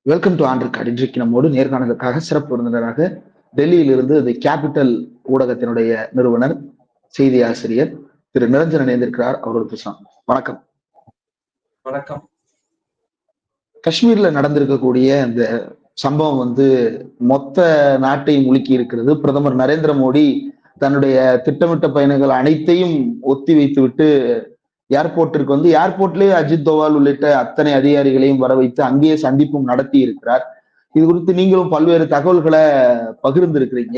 Welcome to ஆண்ட்ரிகார்ட். இன்றைக்கு நம்மோடு நேர்காணலுக்காக சிறப்பு விருந்தினராக டெல்லியிலிருந்து தி கேபிட்டல் ஊடகத்தினுடைய நிறுவனர், செய்தி ஆசிரியர் திரு நிரஞ்சன் இணைந்திருக்கிறார். அவரோடு பேசலாம். வணக்கம். வணக்கம். காஷ்மீர்ல நடந்திருக்கக்கூடிய இந்த சம்பவம் மொத்த நாட்டையும் முழுக்கி இருக்கிறது. பிரதமர் நரேந்திர மோடி தன்னுடைய திட்டமிட்ட பயணங்கள் அனைத்தையும் ஒத்தி வைத்துவிட்டு ஏர்போர்ட்டிற்கு ஏர்போர்ட்லயே அஜித் தோவால் உள்ளிட்ட அத்தனை அதிகாரிகளையும் வர வைத்து அங்கேயே சந்திப்பும் நடத்தி இருக்கிறார். இது குறித்து நீங்களும் பல்வேறு தகவல்களை பகிர்ந்திருக்கிறீங்க.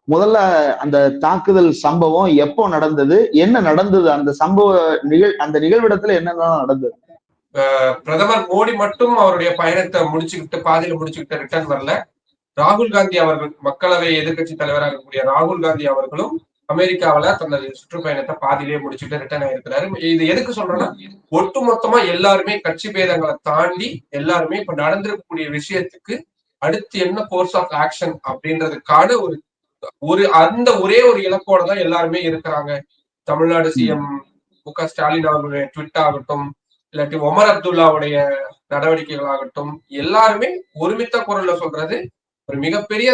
முதல்ல அந்த தாக்குதல் சம்பவம் எப்போ நடந்தது, என்ன நடந்தது, அந்த சம்பவ அந்த நிகழ்விடத்துல என்னெல்லாம் நடந்தது? பிரதமர் மோடி மட்டும் அவருடைய பயணத்தை பாதியில முடிச்சுக்கிட்டு ரிட்டர்ன் வரல. ராகுல் காந்தி அவர்கள், மக்களவை எதிர்கட்சி தலைவராக இருக்கக்கூடிய ராகுல் காந்தி அவர்களும் அமெரிக்காவில தனது சுற்றுப்பயணத்தை பாதியிலேயே முடிச்சுட்டு ரிட்டர்ன் ஆயிருக்கிறாரு. இது எதுக்கு சொல்றேன்னா, ஒட்டுமொத்தமா எல்லாருமே கட்சி பேதங்களை தாண்டி எல்லாருமே இப்ப நடந்திருக்கக்கூடிய விஷயத்துக்கு அடுத்து என்ன கோர்ஸ் ஆஃப் ஆக்ஷன் அப்படின்றதுக்கான அந்த ஒரே ஒரு இலக்கோட தான் எல்லாருமே இருக்கிறாங்க. தமிழ்நாடு சிஎம் மு.க. ஸ்டாலின் அவர்களுடைய ட்விட் ஆகட்டும், இல்லாட்டி ஒமர் அப்துல்லாவுடைய நடவடிக்கைகள் ஆகட்டும், எல்லாருமே ஒருமித்த குரல்ல சொல்றது ஒரு மிகப்பெரிய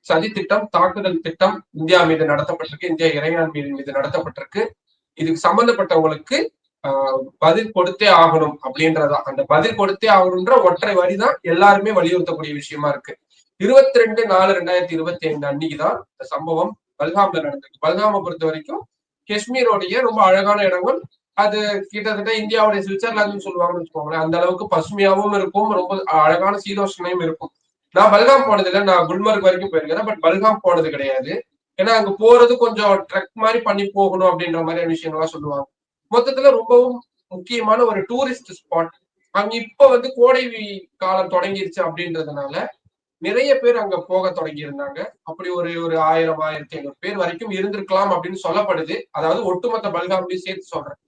சதி திட்டம், தாக்குதல் திட்டம் இந்தியா மீது நடத்தப்பட்டிருக்கு, இந்திய இறையாண்மை மீது நடத்தப்பட்டிருக்கு. இதுக்கு சம்பந்தப்பட்டவங்களுக்கு பதில் கொடுத்தே ஆகணும் அப்படின்றதான், அந்த பதில் கொடுத்தே ஆகணும்ன்ற ஒற்றை வரிதான் எல்லாருமே வலியுறுத்தக்கூடிய விஷயமா இருக்கு. 22/4/2025 அன்னைக்குதான் இந்த சம்பவம் பல்காம்ல நடந்திருக்கு. பல்காமை பொறுத்த வரைக்கும் காஷ்மீரோடைய ரொம்ப அழகான இடங்கள். அது கிட்டத்தட்ட இந்தியாவுடைய சுவிட்சர்லாந்துன்னு சொல்லுவாங்கன்னு வச்சுக்கோங்களேன். அந்த அளவுக்கு பசுமையாவும் இருக்கும், ரொம்ப அழகான சீதோஷணையும் இருக்கும். நான் பல்காம் போனது இல்லை, நான் குல்மர்க் வரைக்கும் போயிருக்கேன், பட் பல்காம் போனது கிடையாது. ஏன்னா அங்க போறது கொஞ்சம் ட்ரெக் மாதிரி பண்ணி போகணும் அப்படின்ற மாதிரியான விஷயங்கள்லாம் சொல்லுவாங்க. மொத்தத்துல ரொம்பவும் முக்கியமான ஒரு டூரிஸ்ட் ஸ்பாட். அங்க இப்ப கோடை காலம் தொடங்கிருச்சு அப்படின்றதுனால நிறைய பேர் அங்க போக தொடங்கி இருந்தாங்க. அப்படி ஒரு 1000 1500 பேர் வரைக்கும் இருந்திருக்கலாம் அப்படின்னு சொல்லப்படுது. அதாவது ஒட்டுமொத்த பல்காமையும் சேர்த்து சொல்றேன்.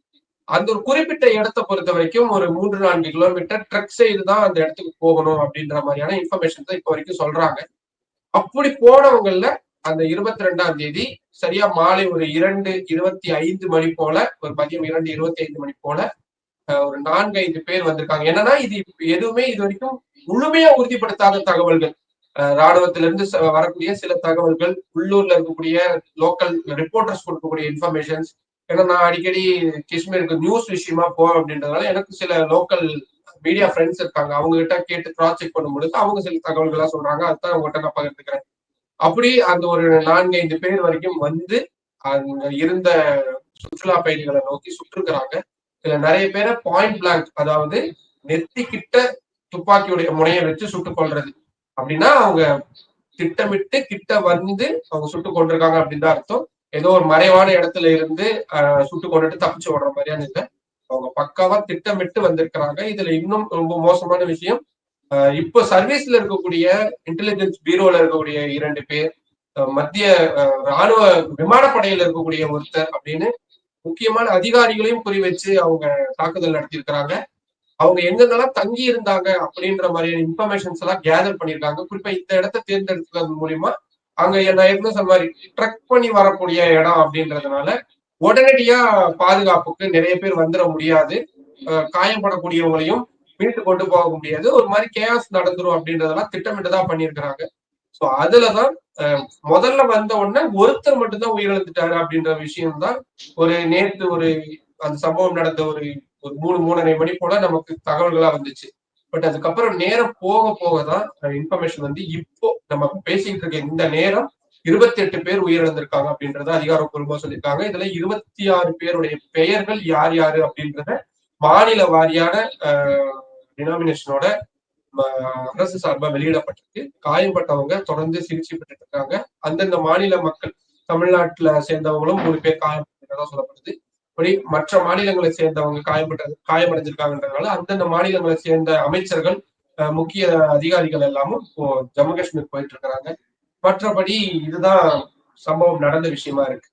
அந்த ஒரு குறிப்பிட்ட இடத்தை பொறுத்த வரைக்கும் ஒரு 3-4 கிலோமீட்டர் ட்ரெக் செய்து தான் அந்த இடத்துக்கு போகணும் அப்படின்ற மாதிரியான இன்ஃபர்மேஷன் தான் இப்ப வரைக்கும் சொல்றாங்க. அப்படி போனவங்கல்ல அந்த 22ஆம் தேதி சரியா மாலை ஒரு 2:25 மணி போல, ஒரு மதியம் 2:25 மணி போல ஒரு 4-5 பேர் வந்திருக்காங்க. என்னன்னா இது எதுவுமே இது வரைக்கும் முழுமையா உறுதிப்படுத்தாத தகவல்கள். ராணுவத்திலிருந்து வரக்கூடிய சில தகவல்கள், உள்ளூர்ல இருக்கக்கூடிய லோக்கல் ரிப்போர்ட்டர்ஸ் கொடுக்கக்கூடிய இன்ஃபர்மேஷன்ஸ். ஏன்னா நான் அடிக்கடி காஷ்மீருக்கு நியூஸ் விஷயமா போவேன் அப்படின்றதுனால எனக்கு சில லோக்கல் மீடியா ஃப்ரெண்ட்ஸ் இருக்காங்க. அவங்க கிட்ட கேட்டு கிராஸ் செக் பண்ணும்போது அவங்க சில தகவல்களா சொல்றாங்க. அதுதான் உங்ககிட்ட நான் பகிர்ந்துக்கிறேன். அப்படி அந்த ஒரு 4-5 பேர் வரைக்கும் அங்க இருந்த சுற்றுலா பயணிகளை நோக்கி சுற்றுக்கிறாங்க. இதுல நிறைய பேரை பாயிண்ட் பிளாங்க், அதாவது நெத்தி கிட்ட துப்பாக்கியுடைய முனையை வச்சு சுட்டுக் கொள்றது. அப்படின்னா அவங்க திட்டமிட்டு கிட்ட அவங்க சுட்டுக் கொண்டிருக்காங்க அப்படின்னு தான் அர்த்தம். ஏதோ ஒரு மறைவான இடத்துல இருந்து சுட்டுக் கொண்டுட்டு தப்பிச்சு ஓடுற மாதிரியான இல்லை. அவங்க பக்காவா திட்டமிட்டு வந்திருக்கிறாங்க. இதுல இன்னும் ரொம்ப மோசமான விஷயம், இப்ப சர்வீஸ்ல இருக்கக்கூடிய இன்டெலிஜென்ஸ் பீரோல இருக்கக்கூடிய 2 பேர், மத்திய ராணுவ விமானப்படையில இருக்கக்கூடிய ஒருத்தர் அப்படின்னு முக்கியமான அதிகாரிகளையும் குறி வச்சு அவங்க தாக்குதல் நடத்தியிருக்கிறாங்க. அவங்க எங்கெங்கெல்லாம் தங்கி இருந்தாங்க அப்படின்ற மாதிரியான இன்ஃபர்மேஷன்ஸ் எல்லாம் கேதர் பண்ணியிருக்காங்க. குறிப்பா இந்த இடத்தை தேர்ந்தெடுக்கிறது மூலியமா அங்க நான் ஏற்கனவே சொன்ன மாதிரி ட்ரக் பண்ணி வரக்கூடிய இடம் அப்படின்றதுனால உடனடியா பாதுகாப்புக்கு நிறைய பேர் வந்துட முடியாது, காயப்படக்கூடியவங்களையும் மீட்டு கொண்டு போக முடியாது, ஒரு மாதிரி கேஸ் நடந்துரும் அப்படின்றதெல்லாம் திட்டமிட்டுதான் பண்ணியிருக்கிறாங்க. சோ அதுலதான் முதல்ல வந்த உடனே ஒருத்தர் மட்டும்தான் உயிரிழந்துட்டாரு அப்படின்ற விஷயம்தான் நேற்று அந்த சம்பவம் நடந்த ஒரு 3-3:30 மணி போல நமக்கு தகவல்களா வந்துச்சு. பட் அதுக்கப்புறம் நேரம் போக போகதான் இன்ஃபர்மேஷன் இப்போ நம்ம பேசிட்டு இருக்க இந்த நேரம் 28 பேர் உயிரிழந்திருக்காங்க அப்படின்றத அதிகாரப்பூர்வமா சொல்லியிருக்காங்க. இதுல 26 பேருடைய பெயர்கள் யார் யாரு அப்படின்றத மாநில வாரியான டினாமினேஷனோட அரசு சார்பா வெளியிடப்பட்டிருக்கு. காயப்பட்டவங்க தொடர்ந்து சிகிச்சை பெற்றுட்டு இருக்காங்க. அந்தந்த மாநில மக்கள், தமிழ்நாட்டுல சேர்ந்தவங்களும் 3 பேர் காயப்பட்டதா சொல்லப்படுது. இப்படி மற்ற மாநிலங்களை சேர்ந்தவங்க காயமடைஞ்சிருக்காங்கன்றதுனால அந்தந்த மாநிலங்களை சேர்ந்த அமைச்சர்கள், முக்கிய அதிகாரிகள் எல்லாமும் இப்போ ஜம்மு காஷ்மீர் போயிட்டு இருக்கிறாங்க. மற்றபடி இதுதான் சம்பவம் நடந்த விஷயமா இருக்கு.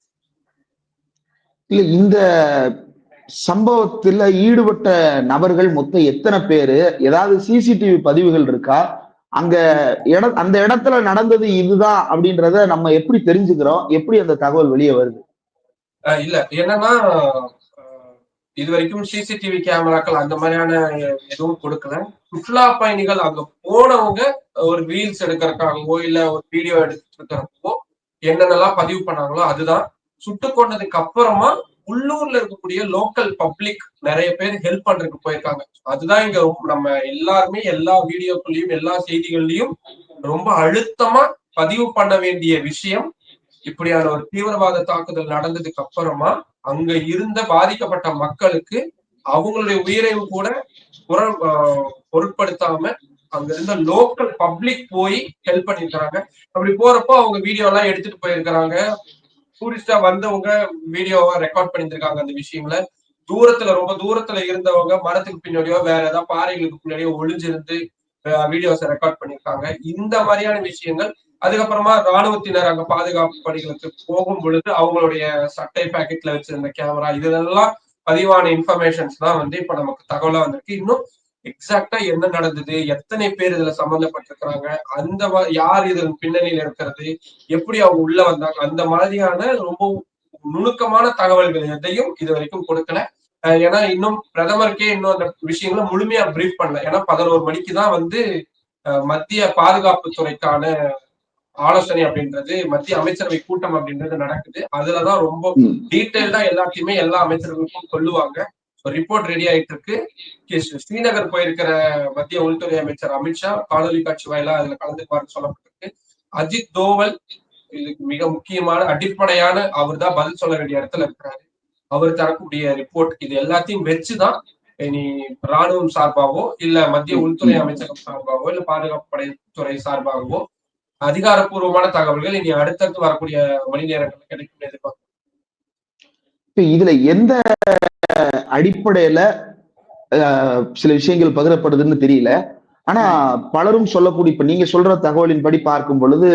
இல்ல, இந்த சம்பவத்துல ஈடுபட்ட நபர்கள் மொத்தம் எத்தனை பேரு? ஏதாவது சிசிடிவி பதிவுகள் இருக்கா? அங்க அந்த இடத்துல நடந்தது இதுதான் அப்படின்றத நம்ம எப்படி தெரிஞ்சுக்கிறோம்? எப்படி அந்த தகவல் வெளியே வருது? இல்ல, என்னன்னா இது வரைக்கும் சிசிடிவி கேமராக்கள் அந்த மாதிரியான எதுவும் கொடுக்கல. சுற்றுலா பயணிகள் அங்க போனவங்க ஒரு ரீல்ஸ் எடுக்கிறதுக்காகவோ இல்ல ஒரு வீடியோ எடுத்துட்டு இருக்கிறப்போ என்னென்னலாம் பதிவு பண்ணாங்களோ அதுதான். சுட்டு கொண்டதுக்கு அப்புறமா உள்ளூர்ல இருக்கக்கூடிய லோக்கல் பப்ளிக் நிறைய பேர் ஹெல்ப் பண்றதுக்கு போயிருக்காங்க. அதுதான் இங்க நம்ம எல்லாருமே எல்லா வீடியோக்குள்ளயும் எல்லா செய்திகள்லயும் ரொம்ப அழுத்தமா பதிவு பண்ண வேண்டிய விஷயம். இப்படியான ஒரு தீவிரவாத தாக்குதல் நடந்ததுக்கு அப்புறமா அங்க இருந்த பாதிக்கப்பட்ட மக்களுக்கு அவங்களுடைய உயிரையும் கூட பொருட்படுத்தாம அங்க இருந்த லோக்கல் பப்ளிக் போய் ஹெல்ப் பண்ணிருக்காங்க. அப்படி போறப்போ அவங்க வீடியோ எல்லாம் எடுத்துட்டு போயிருக்கிறாங்க. டூரிஸ்டா வந்தவங்க வீடியோவா ரெக்கார்ட் பண்ணிருக்காங்க அந்த விஷயங்களை. தூரத்துல ரொம்ப தூரத்துல இருந்தவங்க மரத்துக்கு பின்னாடியோ வேற ஏதாவது பாறைகளுக்கு பின்னாடியோ ஒளிஞ்சிருந்து வீடியோஸை ரெக்கார்ட் பண்ணிருக்காங்க. இந்த மாதிரியான விஷயங்கள். அதுக்கப்புறமா ராணுவத்தினர் அங்க பாதுகாப்பு பணிகளுக்கு போகும் பொழுது அவங்களுடைய சட்டை பாக்கெட்ல வச்சிருந்த கேமரா இதெல்லாம் பதிவான இன்ஃபர்மேஷன்ஸ் தான் வந்து இப்ப நமக்கு தகவலா வந்திருக்கு. இன்னும் எக்ஸாக்டா என்ன நடந்தது, எத்தனை பேர் இதுல சம்பந்தப்பட்டிருக்கிறாங்க, அந்த யார் இதன் பின்னணியில இருக்கிறது, எப்படி அவங்க உள்ள வந்தாங்க, அந்த மாதிரியான ரொம்ப நுணுக்கமான தகவல்கள் எதையும் இது வரைக்கும் கொடுக்கல. ஏன்னா இன்னும் பிரதமருக்கே இன்னும் அந்த விஷயங்களை முழுமையா பிரீஃப் பண்ணல. ஏன்னா 11 மணிக்கு தான் வந்து மத்திய பாதுகாப்பு துறைக்கான ஆலோசனை அப்படின்றது, மத்திய அமைச்சரவை கூட்டம் அப்படின்றது நடக்குது. அதுலதான் ரொம்ப டீட்டெயில்டா எல்லாத்தையுமே எல்லா அமைச்சர்களுக்கும் சொல்லுவாங்க. ரிப்போர்ட் ரெடி ஆயிட்டு இருக்கு. ஸ்ரீநகர் போயிருக்கிற மத்திய உள்துறை அமைச்சர் அமித்ஷா காணொலி காட்சி வாயிலா அதுல கலந்துக்குவார்னு சொல்லப்பட்டிருக்கு. அஜித் தோவல் இதுக்கு மிக முக்கியமான அடிப்படையான அவர் தான் பதில் சொல்ல வேண்டிய இடத்துல இருக்கிறாரு. அவர் தரக்கூடிய ரிப்போர்ட் இது எல்லாத்தையும் வச்சுதான் இனி ராணுவம் சார்பாகவோ இல்ல மத்திய உள்துறை அமைச்சகம் சார்பாகவோ இல்ல பாதுகாப்பு படைத்துறை சார்பாகவோ அதிகாரப்பூர்வமான தகவல்கள் இனி அடுத்தடுத்து வரக்கூடிய மணி நேரங்கள்ல கிடைக்கும் எதிர்பார்க்கிறோம். இதுல எந்த அடிப்படையில சில விஷயங்கள் பகிரப்படுதுன்னு தெரியல. ஆனா பலரும் சொல்லக்கூடிய இப்ப நீங்க சொல்ற தகவலின்படி பார்க்கும் பொழுது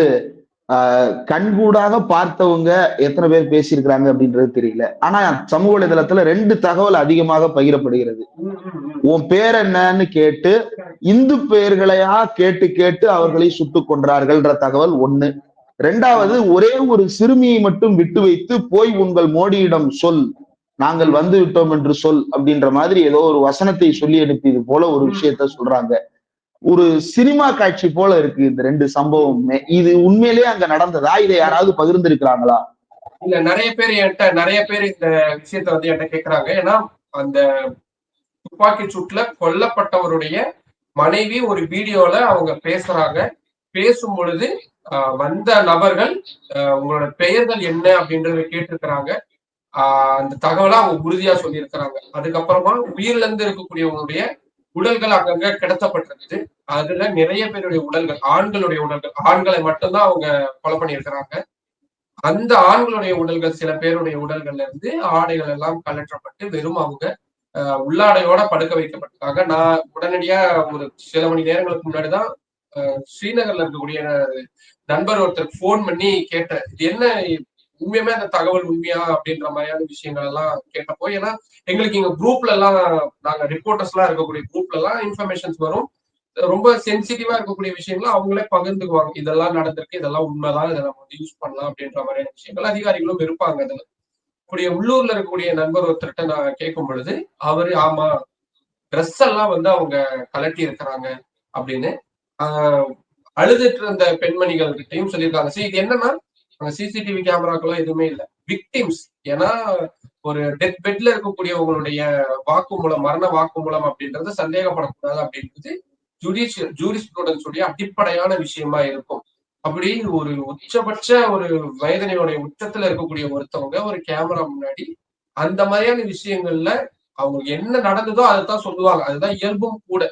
கண்கூடாக பார்த்தவங்க எத்தனை பேர் பேசியிருக்கிறாங்க அப்படின்றது தெரியல. ஆனா சமூக வலைதளத்துல 2 தகவல் அதிகமாக பகிரப்படுகிறது. உன் பேர் என்னன்னு கேட்டு இந்து பெயர்களையா கேட்டு கேட்டு அவர்களை சுட்டுக் கொன்றார்கள்ன்ற தகவல் 1. 2வது ஒரே ஒரு சிறுமியை மட்டும் விட்டு வைத்து போய் உங்கள் மோடியிடம் சொல், நாங்கள் வந்து விட்டோம் என்று சொல் அப்படின்ற மாதிரி ஏதோ ஒரு வசனத்தை சொல்லி அனுப்பியது போல ஒரு விஷயத்த சொல்றாங்க. ஒரு சினிமா காட்சி போல இருக்கு இந்த 2 சம்பவமுமே. இது உண்மையிலேயே அங்க நடந்ததா? இதை யாராவது பகிர்ந்திருக்கிறாங்களா? இல்ல நிறைய பேர் இந்த விஷயத்த வந்து என்கிட்ட கேக்குறாங்க. ஏன்னா அந்த துப்பாக்கி சூட்ல கொல்லப்பட்டவருடைய மனைவி ஒரு வீடியோல அவங்க பேசுறாங்க. பேசும் பொழுது வந்த நபர்கள் உங்களோட பெயர்கள் என்ன அப்படின்றத கேட்டிருக்கிறாங்க. அந்த தகவலை அவங்க உறுதியா சொல்லியிருக்கிறாங்க. அதுக்கப்புறமா உயிரிழந்து இருக்கக்கூடியவங்களுடைய உடல்கள் அங்கங்க கிடத்தப்பட்டிருக்குது. அதுல நிறைய பேருடைய உடல்கள், ஆண்களுடைய உடல்கள், ஆண்களை மட்டும்தான் அவங்க கொலை பண்ணியிருக்கிறாங்க. அந்த ஆண்களுடைய உடல்கள், சில பேருடைய உடல்கள்ல இருந்து ஆடைகள் எல்லாம் கலற்றப்பட்டு வெறும் அவங்க உள்ளாடையோட படுக்க வைக்கப்பட்டிருக்காங்க. நான் உடனடியா ஒரு சில மணி நேரங்களுக்கு முன்னாடிதான் ஸ்ரீநகர்ல இருக்கக்கூடிய நண்பர் ஒருத்தருக்கு போன் பண்ணி கேட்டேன். இது என்ன உண்மையுமே அந்த தகவல் உண்மையா அப்படின்ற மாதிரியான விஷயங்கள் எல்லாம் கேட்டப்போ, ஏன்னா எங்களுக்கு இங்க குரூப்ல எல்லாம் நாங்க ரிப்போர்ட்டர்ஸ் எல்லாம் இருக்கக்கூடிய குரூப்ல எல்லாம் இன்ஃபர்மேஷன்ஸ் வரும். ரொம்ப சென்சிட்டிவா இருக்கக்கூடிய விஷயங்களை அவங்களே பகிர்ந்துக்குவாங்க. இதெல்லாம் நடந்திருக்கு, இதெல்லாம் உண்மைதான், இதை நம்ம வந்து யூஸ் பண்ணலாம் அப்படின்ற மாதிரியான விஷயங்கள் அதிகாரிகளும் இருப்பாங்க. அதுல இப்படி உள்ளூர்ல இருக்கக்கூடிய நண்பர் ஒருத்தர்கிட்ட நான் கேட்கும் பொழுது அவரு ஆமா ட்ரெஸ் எல்லாம் வந்து அவங்க கலட்டி இருக்கிறாங்க அப்படின்னு அழுதுட்டு இருந்த பெண்மணிகள் கிட்டையும் சொல்லியிருக்காங்க. சரி, இது என்னன்னா அங்க சிசிடிவி கேமராக்கெல்லாம் எதுவுமே இல்லை. விக்டிம்ஸ், ஏன்னா ஒரு டெத் பெட்ல இருக்கக்கூடியவங்களுடைய வாக்குமூலம், மரண வாக்குமூலம் அப்படின்றது சந்தேகப்படக்கூடாது அப்படின்றது ஜூரிஸ்ப்ரூடன்ஸுடைய அடிப்படையான விஷயமா இருக்கும். அப்படி ஒரு உச்சபட்ச ஒரு வேதனையோடைய உச்சத்துல இருக்கக்கூடிய ஒருத்தவங்க ஒரு கேமரா முன்னாடி அந்த மாதிரியான விஷயங்கள்ல அவங்க என்ன நடந்ததோ அதைத்தான் சொல்லுவாங்க. அதுதான் இயல்பும் கூட.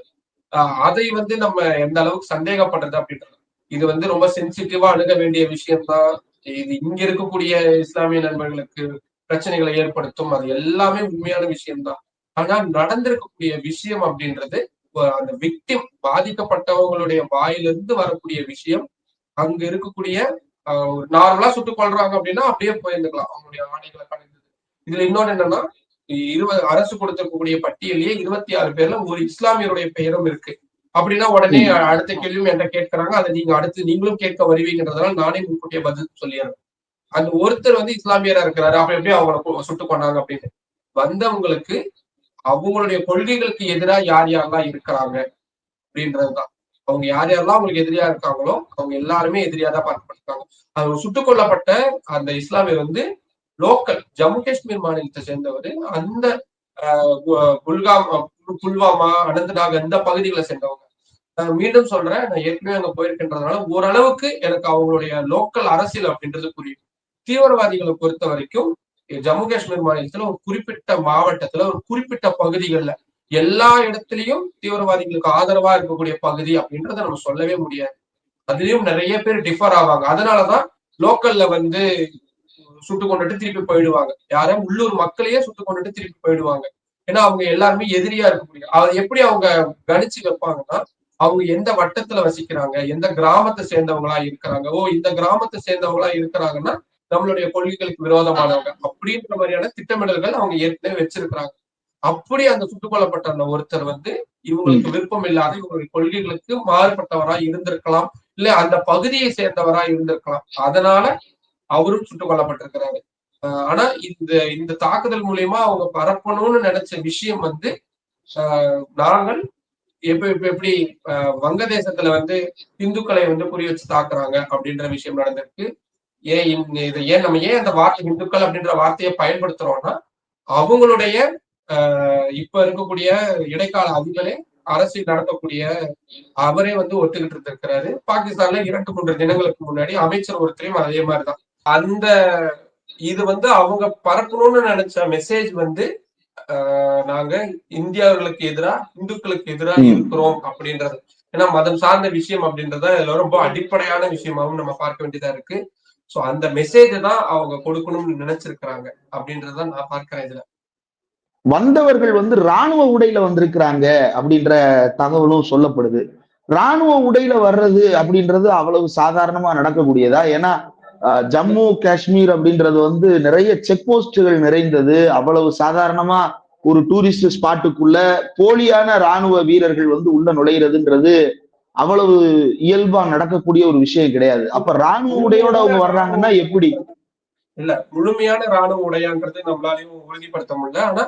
அதை வந்து நம்ம எந்த அளவுக்கு சந்தேகப்படுறது அப்படின்றது இது வந்து ரொம்ப சென்சிட்டிவா அணுக வேண்டிய விஷயம்தான். இது இங்க இருக்கக்கூடிய இஸ்லாமிய நண்பர்களுக்கு பிரச்சனைகளை ஏற்படுத்தும். அது எல்லாமே உண்மையான விஷயம்தான். ஆனா நடந்திருக்கக்கூடிய விஷயம் அப்படின்றது அந்த விக்டிம், பாதிக்கப்பட்டவங்களுடைய வாயிலிருந்து வரக்கூடிய விஷயம் அங்க இருக்கக்கூடிய நார்மலா சுட்டுக் கொள்றாங்க அப்படின்னா அப்படியே போயிருந்துக்கலாம் அவங்களுடைய ஆணைகளை கலந்தது. இதுல இன்னொன்னு என்னன்னா, அரசு கொடுத்திருக்கக்கூடிய பட்டியலையே 26 பேர்ல ஒரு இஸ்லாமியருடைய பெயரும் இருக்கு. அப்படின்னா உடனே அடுத்த கேள்வியும் என்கிட்ட கேட்கிறாங்க. அதை நீங்க அடுத்து நீங்களும் கேட்க வருவீங்கன்றதுனால நானே முன்கூட்டியே பதில் சொல்லிடுறேன். அந்த ஒருத்தர் வந்து இஸ்லாமியரா இருக்கிறாரு, அப்ப எப்படி அவங்களை சுட்டுக் கொண்டாங்க அப்படின்னு வந்தவங்களுக்கு அவங்களுடைய கொள்கைகளுக்கு எதிராக யார் யாரெல்லாம் இருக்கிறாங்க அப்படின்றதுதான். அவங்க யார் யாரெல்லாம் அவங்களுக்கு எதிரியா இருக்காங்களோ அவங்க எல்லாருமே எதிரியா தான் பார்க்கப்பட்டிருக்காங்க. அவங்க சுட்டுக் கொல்லப்பட்ட அந்த இஸ்லாமியர் வந்து லோக்கல் ஜம்மு காஷ்மீர் மாநிலத்தை சேர்ந்தவர். அந்த புல்வாமா, அனந்தநாக் அந்த பகுதிகளை சேர்ந்தவங்க. நான் மீண்டும் சொல்றேன், நான் ஏற்கனவே அங்க போயிருக்கின்றதுனால ஓரளவுக்கு எனக்கு அவங்களுடைய லோக்கல் அரசியல் அப்படின்றது புரியும். தீவிரவாதிகளை பொறுத்த வரைக்கும் ஜம்மு காஷ்மீர் மாநிலத்துல ஒரு குறிப்பிட்ட மாவட்டத்துல ஒரு குறிப்பிட்ட பகுதிகள்ல எல்லா இடத்துலயும் தீவிரவாதிகளுக்கு ஆதரவா இருக்கக்கூடிய பகுதி அப்படின்றத நம்ம சொல்லவே முடியாது. அதுலயும் நிறைய பேர் டிஃபர் ஆவாங்க. அதனாலதான் லோக்கல்ல வந்து சுட்டு கொண்டுட்டு திருப்பி போயிடுவாங்க. யாரும் உள்ளூர் மக்களையே சுட்டு கொண்டுட்டு திருப்பி போயிடுவாங்க. ஏன்னா அவங்க எல்லாருமே எதிரியா இருக்கக்கூடிய அதை எப்படி அவங்க கணிச்சு வைப்பாங்கன்னா, அவங்க எந்த வட்டத்துல வசிக்கிறாங்க, எந்த கிராமத்தை சேர்ந்தவங்களா இருக்கிறாங்க. ஓ, இந்த கிராமத்தை சேர்ந்தவங்களா இருக்கிறாங்கன்னா நம்மளுடைய கொள்கைகளுக்கு விரோதமானவங்க அப்படின்ற மாதிரியான திட்டமிடல்கள் அவங்க ஏற்கனவே வச்சிருக்கிறாங்க. அப்படி அந்த சுட்டுக் கொல்லப்பட்ட அந்த ஒருத்தர் வந்து இவங்களுக்கு விருப்பம் இல்லாத இவங்களுடைய கொள்கைகளுக்கு மாறுபட்டவரா இருந்திருக்கலாம், இல்ல அந்த பகுதியை சேர்ந்தவரா இருந்திருக்கலாம். அதனால அவரும் சுட்டுக் கொல்லப்பட்டிருக்கிறாரு. ஆனா இந்த இந்த தாக்குதல் மூலியமா அவங்க பரப்பணும்னு நினைச்ச விஷயம் வந்து நாங்கள் எப்படி வங்கதேசத்துல வந்து இந்துக்களை வந்து குறி வச்சு தாக்குறாங்க அப்படின்ற விஷயம் நடந்திருக்கு. ஏன் நம்ம ஏன் அந்த வார்த்தை இந்துக்கள் அப்படின்ற வார்த்தையை பயன்படுத்துறோம்னா, அவங்களுடைய இப்ப இருக்கக்கூடிய இடைக்கால அதிபரே அரசியல் நடத்தக்கூடிய அவரே வந்து ஒத்துக்கிட்டு இருந்திருக்கிறாரு. பாகிஸ்தான்ல 2-3 தினங்களுக்கு முன்னாடி அமைச்சர் ஒருத்தரையும் அதே மாதிரிதான். அந்த இது வந்து அவங்க பரப்பணும்னு நினைச்ச மெசேஜ் வந்து நாங்க இந்தியாவுகளுக்கு எதிராக இந்துக்களுக்கு எதிராக இருக்கிறோம் அப்படின்றது. ஏன்னா மதம் சார்ந்த விஷயம் அப்படின்றத ரொம்ப அடிப்படையான விஷயமாவும் நம்ம பார்க்க வேண்டியதா இருக்கு. சோ அந்த மெசேஜை தான் அவங்க கொடுக்கணும்னு நினைச்சிருக்கிறாங்க அப்படின்றத நான் பார்க்கிறேன். இதுல வந்தவர்கள் வந்து ராணுவ உடையில வந்திருக்கிறாங்க அப்படின்ற தகவலும் சொல்லப்படுது. ராணுவ உடையில வர்றது அப்படின்றது அவ்வளவு சாதாரணமா நடக்கக்கூடியதா? ஏன்னா ஜம்மு காஷ்மீர் அப்படின்றது வந்து நிறைய செக் போஸ்டுகள் நிறைந்தது. அவ்வளவு சாதாரணமா ஒரு டூரிஸ்ட் ஸ்பாட்டுக்குள்ள போலியான ராணுவ வீரர்கள் வந்து உள்ள நுழைகிறதுன்றது அவ்வளவு இயல்பா நடக்கக்கூடிய ஒரு விஷயம் கிடையாது. அப்ப ராணுவ உடையோட அவங்க வர்றாங்கன்னா எப்படி? இல்ல, முழுமையான ராணுவ உடையான்றது நம்மளாலையும் உறுதிப்படுத்த முடியல. ஆனா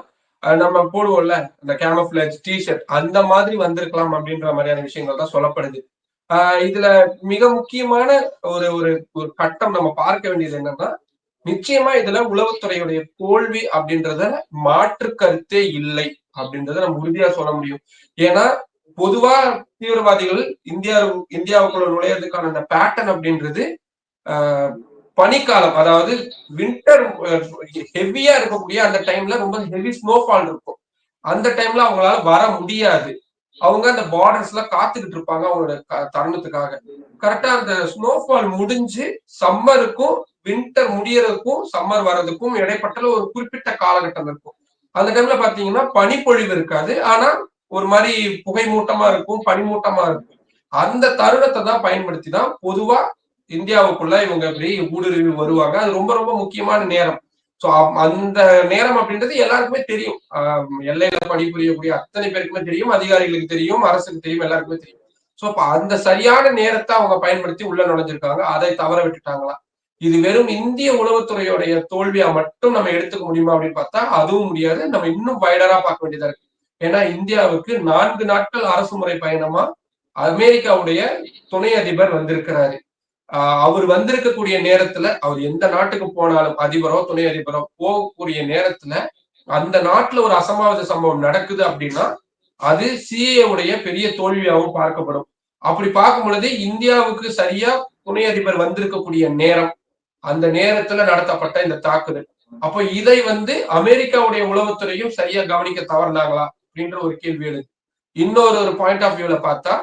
நம்ம போடுவோம்ல இந்த கேமோஃபிளேஜ் டிஷர்ட் அந்த மாதிரி வந்திருக்கலாம் அப்படின்ற மாதிரியான விஷயங்கள் தான் சொல்லப்படுது. இதுல மிக முக்கியமான ஒரு ஒரு ஒரு கட்டம் நம்ம பார்க்க வேண்டியது என்னன்னா, நிச்சயமா இதுல உளவுத்துறையுடைய தோல்வி அப்படின்றத மாற்று கருத்தே இல்லை அப்படின்றத நம்ம உறுதியா சொல்ல முடியும். ஏன்னா பொதுவா தீவிரவாதிகள் இந்தியாவுக்குள்ள நுழையிறதுக்கான அந்த பேட்டர்ன் அப்படின்றது பனிக்காலம், அதாவது வின்டர் ஹெவியா இருக்கக்கூடிய அந்த டைம்ல ரொம்ப ஹெவி ஸ்னோஃபால் இருக்கும். அந்த டைம்ல அவங்களால வர முடியாது. அவங்க அந்த பார்டர்ஸ்ல காத்துக்கிட்டு இருப்பாங்க அவங்களோட தருணத்துக்காக. கரெக்டா அந்த ஸ்னோஃபால் முடிஞ்சு சம்மருக்கும் வின்டர் முடியறதுக்கும் சம்மர் வர்றதுக்கும் இடைப்பட்ட ஒரு குறிப்பிட்ட காலகட்டம் இருக்கும். அந்த டைம்ல பாத்தீங்கன்னா பனிப்பொழிவு இருக்காது. ஆனா ஒரு மாதிரி புகை மூட்டமா இருக்கும், பனிமூட்டமா இருக்கும். அந்த தருணத்தை தான் பயன்படுத்தி தான் பொதுவா இந்தியாவுக்குள்ள இவங்க இப்படி ஊடுருவி வருவாங்க. அது ரொம்ப ரொம்ப முக்கியமான நேரம். சோ அந்த நேரம் அப்படின்றது எல்லாருக்குமே தெரியும். எல்லையில பணிபுரியக்கூடிய அத்தனை பேருக்குமே தெரியும், அதிகாரிகளுக்கு தெரியும், அரசுக்கு தெரியும், எல்லாருக்குமே தெரியும். சோ அப்ப அந்த சரியான நேரத்தை அவங்க பயன்படுத்தி உள்ள நுழைஞ்சிருக்காங்க. அதை தவற விட்டுட்டாங்களா? இது வெறும் இந்திய உளவுத்துறையுடைய தோல்வியா மட்டும் நம்ம எடுத்துக்க முடியுமா அப்படின்னு பார்த்தா அதுவும் முடியாது. நம்ம இன்னும் வைடரா பார்க்க வேண்டியதா இருக்கு. ஏன்னா இந்தியாவுக்கு 4 நாட்கள் அரசு முறை பயணமா அமெரிக்காவுடைய துணை அதிபர் வந்திருக்கிறாரு. அவர் வந்திருக்கக்கூடிய நேரத்துல அவர் எந்த நாட்டுக்கு போனாலும் அதிபரோ துணை அதிபரோ போகக்கூடிய நேரத்துல அந்த நாட்டுல ஒரு அசம்பாவித சம்பவம் நடக்குது அப்படின்னா அது சிஏ உடைய பெரிய தோல்வியாகவும் பார்க்கப்படும். அப்படி பார்க்கும் பொழுது இந்தியாவுக்கு சரியா துணை அதிபர் வந்திருக்கக்கூடிய நேரம், அந்த நேரத்துல நடத்தப்பட்ட இந்த தாக்குதல். அப்போ இதை வந்து அமெரிக்காவுடைய உளவுத்துறையும் சரியா கவனிக்க தவறினாங்களா அப்படின்ற ஒரு கேள்வி எழுது. இன்னொரு ஒரு பாயிண்ட் ஆஃப் வியூல பார்த்தா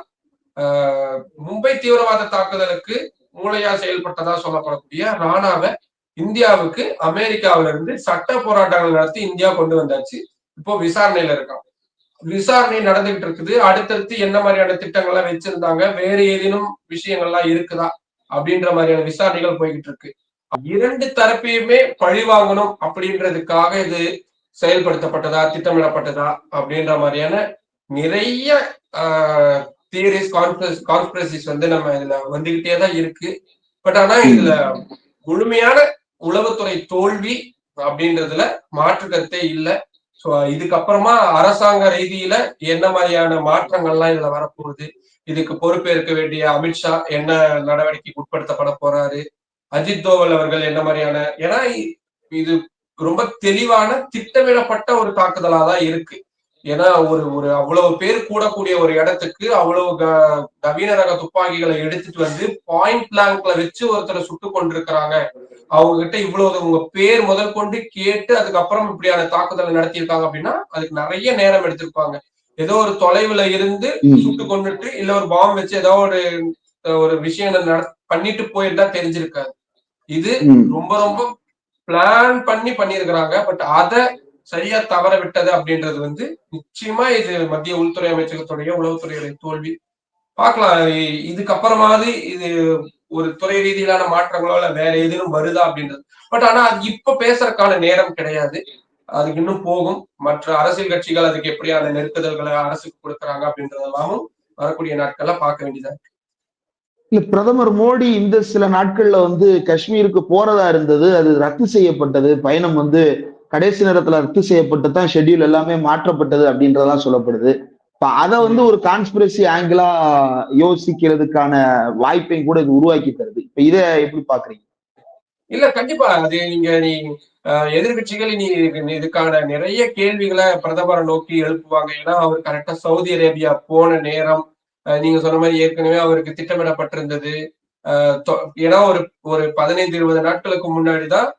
மும்பை தீவிரவாத தாக்குதலுக்கு மூளையா செயல்பட்டதா சொல்லப்படக்கூடிய ராணாவை இந்தியாவுக்கு அமெரிக்காவில இருந்து சட்ட போராட்டங்கள் நடத்தி இந்தியா கொண்டு வந்தாச்சு. இப்போ விசாரணையில இருக்கான். விசாரணை நடந்துகிட்டு இருக்குது. அடுத்தடுத்து என்ன மாதிரியான திட்டங்கள்லாம் வச்சிருந்தாங்க, வேற ஏதேனும் விஷயங்கள்லாம் இருக்குதா அப்படின்ற மாதிரியான விசாரணைகள் போய்கிட்டு இருக்கு. 2 தரப்பையுமே பழி வாங்கணும் அப்படின்றதுக்காக இது செயல்படுத்தப்பட்டதா, திட்டமிடப்பட்டதா அப்படின்ற மாதிரியான நிறைய தியரிஸ், கான்ஸ்பிரசிஸ் வந்து நம்ம இதுல வந்துகிட்டே தான் இருக்கு. பட் ஆனா இதுல முழுமையான உளவுத்துறை தோல்வி அப்படின்றதுல மாற்று கருத்தே இல்லை. ஸோ இதுக்கப்புறமா அரசாங்க ரீதியில என்ன மாதிரியான மாற்றங்கள்லாம் இதுல வரப்போகுது, இதுக்கு பொறுப்பேற்க வேண்டிய அமித்ஷா என்ன நடவடிக்கைக்கு உட்படுத்தப்பட போறாரு, அஜித் தோவல் அவர்கள் என்ன மாதிரியான, ஏன்னா இது ரொம்ப தெளிவான திட்டமிடப்பட்ட ஒரு தாக்குதலா தான் இருக்கு. ஏன்னா ஒரு ஒரு அவ்வளவு பேர் கூடக்கூடிய ஒரு இடத்துக்கு அவ்வளவு நவீன ரக துப்பாக்கிகளை எடுத்துட்டு வந்து பாயிண்ட் பிளாங்க்ல வச்சு ஒருத்தரை சுட்டு கொண்டிருக்கிறாங்க. அவங்க கிட்ட இவ்வளவு உங்க பேர் முதல் கொண்டு கேட்டு அதுக்கப்புறம் இப்படியான தாக்குதலை நடத்தியிருக்காங்க அப்படின்னா அதுக்கு நிறைய நேரம் எடுத்திருப்பாங்க. ஏதோ ஒரு தொலைவுல இருந்து சுட்டு கொண்டுட்டு இல்ல ஒரு பாம்பு வச்சு ஏதோ ஒரு ஒரு விஷயம் பண்ணிட்டு போயிருந்தா தெரிஞ்சிருக்காது. இது ரொம்ப ரொம்ப பிளான் பண்ணி பண்ணியிருக்கிறாங்க. பட் அத சரியா தவற விட்டது அப்படின்றது வந்து நிச்சயமா இது மத்திய உள்துறை அமைச்சகத்துடைய உளவுத்துறையுடைய தோல்வி. பார்க்கலாம் இதுக்கப்புறமாவது இது ஒரு துறை ரீதியிலான மாற்றங்களோ இல்ல வேற எதுவும் வருதா அப்படின்றது. பட் ஆனா அது இப்ப பேசுறதுக்கான நேரம் கிடையாது. அதுக்கு இன்னும் போகும். மற்ற அரசியல் கட்சிகள் அதுக்கு எப்படியான நெருக்குதல்களை அரசுக்கு கொடுக்குறாங்க அப்படின்றதெல்லாமும் வரக்கூடிய நாட்கள்ல பார்க்க வேண்டியதா இருக்கு. இல்ல, பிரதமர் மோடி இந்த சில நாட்கள்ல வந்து காஷ்மீருக்கு போறதா இருந்தது. அது ரத்து செய்யப்பட்டது. பயணம் வந்து கடைசி நேரத்துல ரத்து செய்யப்பட்டு தான் ஷெட்யூல் எல்லாமே மாற்றப்பட்டது அப்படின்றதெல்லாம் சொல்லப்படுது. இப்ப அத வந்து ஒரு கான்ஸ்பிரசி ஆங்கிளா யோசிக்கிறதுக்கான வாய்ப்பையும் கூட இது உருவாக்கி தருது. இப்ப இத எப்படி பாக்குறீங்க? இல்ல கண்டிப்பா. அது நீ எதிர்கட்சிகள் இனி இதுக்கான நிறைய கேள்விகளை பிரதமரை நோக்கி எழுப்புவாங்க. ஏன்னா அவர் கரெக்டா சவுதி அரேபியா போன நேரம், நீங்க சொன்ன மாதிரி ஏற்கனவே அவருக்கு திட்டமிடப்பட்டிருந்தது. ஏன்னா ஒரு ஒரு 15, 20 நாட்களுக்கு முன்னாடிதான்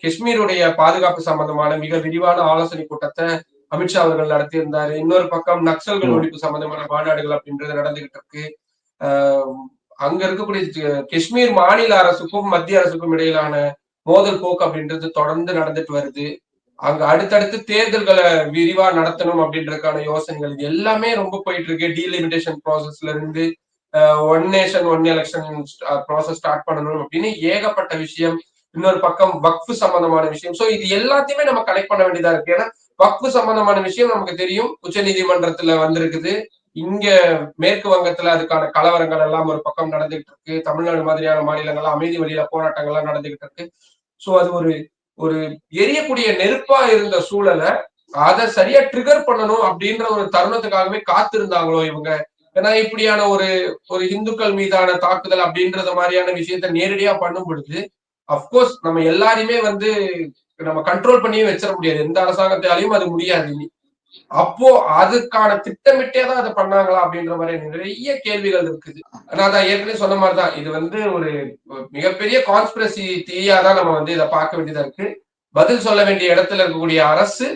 காஷ்மீருடைய பாதுகாப்பு சம்பந்தமான மிக விரிவான ஆலோசனை கூட்டத்தை அமித்ஷா அவர்கள் நடத்தியிருந்தாரு. இன்னொரு பக்கம் நக்சல்கள் ஒழிப்பு சம்பந்தமான மாநாடுகள் அப்படின்றது நடந்துகிட்டு இருக்கு. அங்க இருக்கக்கூடிய காஷ்மீர் மாநில அரசுக்கும் மத்திய அரசுக்கும் இடையிலான மோதல் போக்கு அப்படின்றது தொடர்ந்து நடந்துட்டு வருது. அங்க அடுத்தடுத்து தேர்தல்களை விரிவா நடத்தணும் அப்படின்றதுக்கான யோசனைகள் இது எல்லாமே ரொம்ப போயிட்டு இருக்கு. டீலிமிடேஷன் ப்ராசஸ்ல இருந்து one nation one election process start பண்ணணும் அப்படின்னு ஏகப்பட்ட விஷயம். இன்னொரு பக்கம் வக்ஃபு சம்பந்தமான விஷயம். சோ இது எல்லாத்தையுமே நம்ம கனெக்ட் பண்ண வேண்டியதா இருக்கு. ஏன்னா வக்ஃபு சம்பந்தமான விஷயம் நமக்கு தெரியும், உச்ச நீதிமன்றத்துல வந்திருக்குது. இங்க மேற்கு வங்கத்துல அதுக்கான கலவரங்கள் எல்லாம் ஒரு பக்கம் நடந்துகிட்டு இருக்கு. தமிழ்நாடு மாதிரியான மாநிலங்கள்லாம் அமைதி வழியில போராட்டங்கள்லாம் நடந்துகிட்டு இருக்கு. சோ அது ஒரு ஒரு எரியக்கூடிய நெருப்பா இருந்த சூழலை அதை சரியா ட்ரிகர் பண்ணணும் அப்படின்ற ஒரு தருணத்துக்காகவே காத்திருந்தாங்களோ இவங்க. ஏன்னா இப்படியான ஒரு ஒரு இந்துக்கள் மீதான தாக்குதல் அப்படின்றது மாதிரியான விஷயத்த நேரடியா பண்ணும் பொழுது அப்கோர்ஸ் நம்ம எல்லாரையுமே வந்து நம்ம கண்ட்ரோல் பண்ணியே வச்சிட முடியாது. எந்த அரசாங்கத்தாலையும் அது முடியாது. அப்போ அதுக்கான திட்டமிட்டே தான் அதை பண்ணாங்களா அப்படின்ற மாதிரி நிறைய கேள்விகள் இருக்குது. ஆனா அதான் ஏற்கனவே சொன்ன மாதிரிதான் இது வந்து ஒரு மிகப்பெரிய கான்ஸ்பிரசி தீயாதான் நம்ம வந்து இதை பார்க்க வேண்டியதா இருக்கு. பதில் சொல்ல வேண்டிய இடத்துல இருக்கக்கூடிய அரசு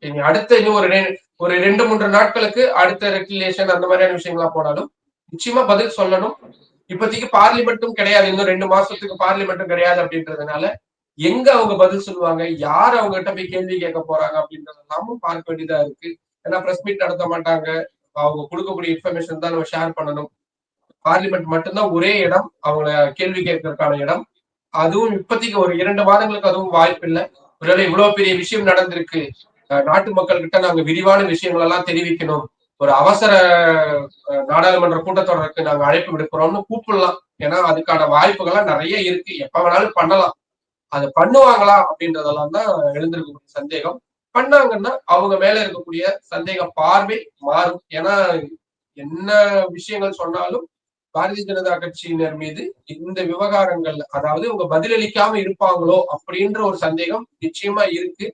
இனி அடுத்த இன்னும் ஒரு 2-3 நாட்களுக்கு அடுத்த ரெகுலேஷன் அந்த மாதிரியான விஷயங்களா போனாலும் நிச்சயமா பதில் சொல்லணும். இப்போதைக்கு பார்லிமெண்ட்டும் கிடையாது, இன்னும் 2 மாசத்துக்கு பார்லிமெண்ட்டும் கிடையாது அப்படின்றதுனால எங்க அவங்க பதில் சொல்லுவாங்க, யார் அவங்க கிட்ட போய் கேள்வி கேட்க போறாங்க அப்படின்றதெல்லாமும் பார்க்க வேண்டியதா இருக்கு. ஏன்னா பிரஸ் மீட் நடத்த மாட்டாங்க, அவங்க கொடுக்கக்கூடிய இன்ஃபர்மேஷன் தான் நம்ம ஷேர் பண்ணணும். பார்லிமெண்ட் மட்டும்தான் ஒரே இடம் அவங்கள கேள்வி கேட்கறதுக்கான இடம். அதுவும் இப்போதைக்கு ஒரு 2 மாதங்களுக்கு அதுவும் வாய்ப்பு இல்லை. ஒருவேளை இவ்வளவு பெரிய விஷயம் நடந்திருக்கு, நாட்டு மக்கள் கிட்ட நாங்க விரிவான விஷயங்கள் எல்லாம் தெரிவிக்கணும், ஒரு அவசர நாடாளுமன்ற கூட்டத்தொடருக்கு நாங்க அழைப்பு விடுக்கிறோம்னு கூப்பிடலாம். ஏன்னா அதுக்கான வாய்ப்புகள்லாம் நிறைய இருக்கு, எப்ப வேணாலும் பண்ணலாம். அதை பண்ணுவாங்களா அப்படின்றதெல்லாம் தான் எழுந்திருக்கக்கூடிய சந்தேகம். பண்ணாங்கன்னா அவங்க மேல இருக்கக்கூடிய சந்தேக பார்வை மாறும். ஏன்னா என்ன விஷயங்கள் சொன்னாலும் பாரதிய ஜனதா கட்சியினர் மீது இந்த விவகாரங்கள், அதாவது இவங்க பதிலளிக்காம இருப்பாங்களோ அப்படின்ற ஒரு சந்தேகம் நிச்சயமா இருக்கு.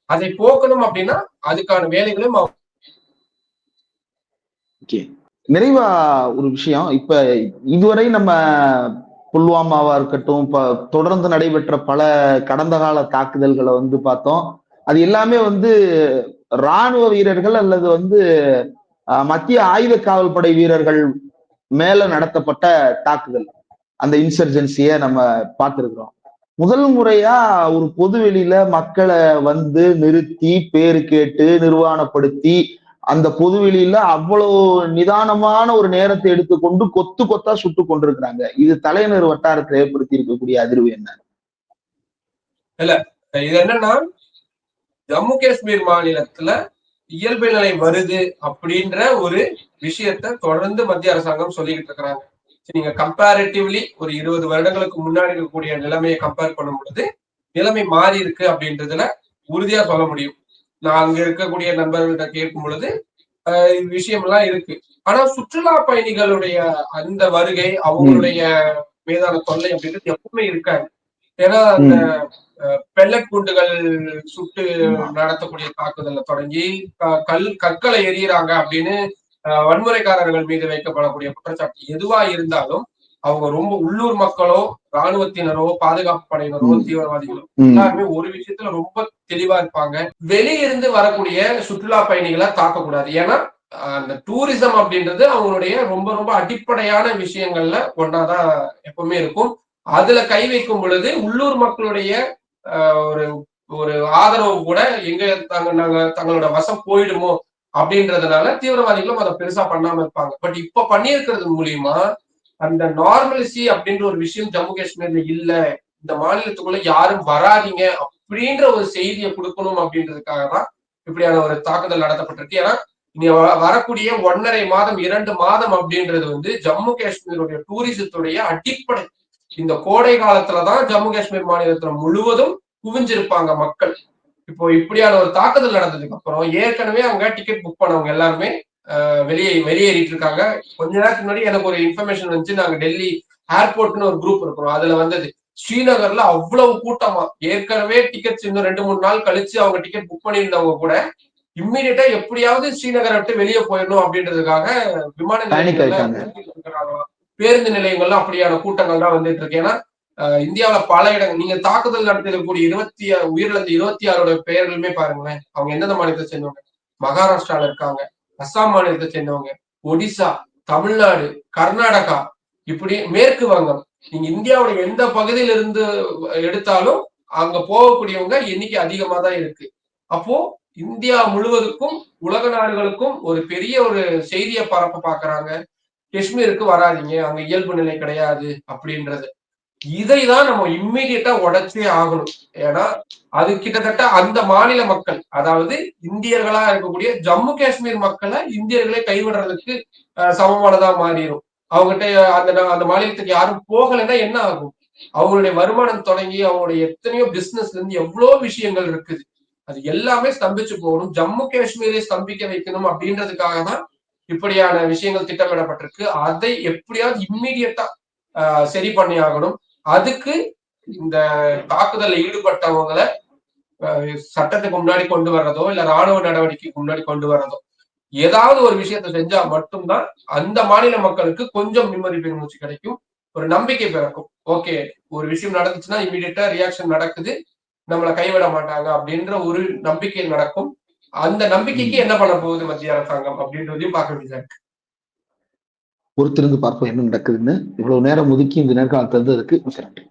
அதை போக்கணும் அப்படின்னா அதுக்கான வேலைகளும் நிறைவா ஒரு விஷயம். இப்ப இதுவரை நம்ம புல்வாமாவா இருக்கட்டும், தொடர்ந்து நடைபெற்ற பல கடந்த கால தாக்குதல்களை வந்து பார்த்தோம். அது எல்லாமே வந்து ராணுவ வீரர்கள் அல்லது வந்து மத்திய ஆயுத காவல் படை வீரர்கள் மேல நடத்தப்பட்ட தாக்குதல். அந்த இன்சர்ஜென்சிய நம்ம பார்த்திருக்கிறோம். முதல் முறையா ஒரு பொது வெளியில மக்களை வந்து நிறுத்தி பேரு கேட்டு நிர்வாணப்படுத்தி அந்த பொதுவெளியில அவ்வளவு நிதானமான ஒரு நேரத்தை எடுத்துக்கொண்டு கொத்து கொத்தா சுட்டு கொண்டிருக்கிறாங்க. இது தலைநகர் வட்டாரத்தில் ஏற்படுத்தி இருக்கக்கூடிய அதிர்வு என்ன? இல்ல, இது என்னன்னா ஜம்மு காஷ்மீர் மாநிலத்துல இயல்பு நிலை வருது அப்படின்ற ஒரு விஷயத்த தொடர்ந்து மத்திய அரசாங்கம் சொல்லிக்கிட்டு இருக்கிறாங்க. நீங்க கம்பேரிட்டிவ்லி ஒரு 20 வருடங்களுக்கு முன்னாடி இருக்கக்கூடிய நிலைமையை கம்பேர் பண்ணும் பொழுது நிலைமை மாறி இருக்கு அப்படின்றதுல உறுதியா சொல்ல முடியும். நான் அங்க இருக்கக்கூடிய நண்பர்கள்ட்ட கேட்கும் பொழுது விஷயம் எல்லாம் இருக்கு. ஆனா சுற்றுலா பயணிகளுடைய அந்த வருகை, அவங்களுடைய மீதான தொல்லை அப்படின்றது எப்பவுமே இருக்காது. ஏன்னா அந்த பெல்லட் குண்டுகள் சுட்டு நடத்தக்கூடிய தாக்குதல்ல தொடங்கி கற்களை எறிகிறாங்க அப்படின்னு வன்முறைக்காரர்கள் மீது வைக்கப்படக்கூடிய குற்றச்சாட்டு எதுவா இருந்தாலும் அவங்க ரொம்ப உள்ளூர் மக்களோ, ராணுவத்தினரோ, பாதுகாப்பு படையினரோ, தீவிரவாதிகளோ எல்லாருமே ஒரு விஷயத்துல ரொம்ப தெளிவா இருப்பாங்க. வெளியிருந்து வரக்கூடிய சுற்றுலா பயணிகளை தாக்கக்கூடாது. ஏன்னா அந்த டூரிசம் அப்படின்றது அவங்களுடைய ரொம்ப ரொம்ப அடிப்படையான விஷயங்கள்ல ஒன்னாதான் எப்பவுமே இருக்கும். அதுல கை வைக்கும் பொழுது உள்ளூர் மக்களுடைய ஒரு ஒரு ஆதரவு கூட எங்க நாங்க தங்களோட வசம் போயிடுமோ அப்படின்றதுனால தீவிரவாதிகளும் அதை பெருசா பண்ணாம இருப்பாங்க. பட் இப்ப பண்ணியிருக்கிறது மூலியமா அந்த நார்மலிசி அப்படின்ற ஒரு விஷயம் ஜம்மு காஷ்மீர்ல இல்ல, இந்த மாநிலத்துக்குள்ள யாரும் வராதீங்க அப்படின்ற ஒரு செய்தியை கொடுக்கணும் அப்படின்றதுக்காக தான் இப்படியான ஒரு தாக்குதல் நடத்தப்பட்டிருக்கு. ஏன்னா இனி வரக்கூடிய 1.5 மாதம் 2 மாதம் அப்படின்றது வந்து ஜம்மு காஷ்மீருடைய டூரிசத்துடைய அடிப்படை. இந்த கோடை காலத்துலதான் ஜம்மு காஷ்மீர் மாநிலத்துல முழுவதும் குவிஞ்சிருப்பாங்க மக்கள். இப்போ இப்படியான ஒரு தாக்குதல் நடந்ததுக்கு அப்புறம் ஏற்கனவே அவங்க டிக்கெட் புக் பண்ணவங்க எல்லாருமே வெளியேறிட்டு இருக்காங்க. கொஞ்ச நேரத்துக்கு முன்னாடி எனக்கு ஒரு இன்ஃபர்மேஷன் வந்துச்சு. நாங்க டெல்லி ஏர்போர்ட்னு ஒரு குரூப் இருக்கிறோம். அதுல வந்தது ஸ்ரீநகர்ல அவ்வளவு கூட்டமா, ஏற்கனவே டிக்கெட்ஸ் இன்னும் 2-3 நாள் கழிச்சு அவங்க டிக்கெட் புக் பண்ணியிருந்தவங்க கூட இம்மிடியட்டா எப்படியாவது ஸ்ரீநகரை விட்டு வெளியே போயிடணும் அப்படின்றதுக்காக விமான நிலையங்கள்ல பேருந்து நிலையங்கள்ல அப்படியான கூட்டங்கள் தான் வந்துட்டு இருக்கு. ஏன்னா இந்தியாவில பல இடங்கள் நீங்க தாக்குதல் நடத்திருக்கக்கூடிய 26 உயிரிழந்த 26 பெயர்களுமே பாருங்களேன். அவங்க எந்தெந்த மாநிலத்தை சேர்ந்தவங்க? மகாராஷ்டிரால இருக்காங்க, அஸ்ஸாம் மாநிலத்தை சேர்ந்தவங்க, ஒடிசா, தமிழ்நாடு, கர்நாடகா, இப்படி மேற்கு வங்கம். நீங்க இந்தியாவோட எந்த பகுதியில இருந்து எடுத்தாலும் அங்க போகக்கூடியவங்க எண்ணிக்கை அதிகமா தான் இருக்கு. அப்போ இந்தியா முழுவதுக்கும் உலக நாடுகளுக்கும் ஒரு பெரிய ஒரு செய்தியை பரப்ப பாக்குறாங்க. காஷ்மீருக்கு வராதிங்க, அங்க இயல்பு நிலை கிடையாது அப்படின்றது. இதைதான் நம்ம இம்மிடியட்டா உடைச்சே ஆகணும். ஏன்னா அது கிட்டத்தட்ட அந்த மாநில மக்கள், அதாவது இந்தியர்களா இருக்கக்கூடிய ஜம்மு காஷ்மீர் மக்களை இந்தியர்களே கைவிடுறதுக்கு சமமானதா மாறிடும். அவங்ககிட்ட அந்த மாநிலத்துக்கு யாரும் போகலைன்னா என்ன ஆகும்? அவங்களுடைய வருமானம் தொடங்கி அவங்களுடைய எத்தனையோ பிசினஸ்ல இருந்து எவ்வளவு விஷயங்கள் இருக்குது, அது எல்லாமே ஸ்தம்பிச்சு போகணும். ஜம்மு காஷ்மீரை ஸ்தம்பிக்க வைக்கணும் அப்படின்றதுக்காக தான் இப்படியான விஷயங்கள் திட்டமிடப்பட்டிருக்கு. அதை எப்படியாவது இம்மிடியட்டா சரி பண்ணி ஆகணும். அதுக்கு இந்த தாக்குதலில் ஈடுபட்டவங்களை சட்டத்துக்கு முன்னாடி கொண்டு வர்றதோ இல்ல ராணுவ நடவடிக்கைக்கு முன்னாடி கொண்டு வர்றதோ ஏதாவது ஒரு விஷயத்த செஞ்சா மட்டும்தான் அந்த மாநில மக்களுக்கு கொஞ்சம் நிம்மதி பெருமூச்சு கிடைக்கும், ஒரு நம்பிக்கை பிறக்கும். ஓகே, ஒரு விஷயம் நடந்துச்சுன்னா இமீடியட்டா ரியாக்ஷன் நடக்குது, நம்மளை கைவிட மாட்டாங்க அப்படின்ற ஒரு நம்பிக்கை நடக்கும். அந்த நம்பிக்கைக்கு என்ன பண்ண போகுது மத்திய அரசாங்கம் அப்படின்றதையும் பார்க்க வேண்டியதா இருக்கு. பொறுத்திருந்து பார்ப்போம் என்ன நடக்குதுன்னு. இவ்வளவு நேரம் ஒதுக்கி இந்த நேர்காணல் தந்ததுக்கு மிக்க நன்றி.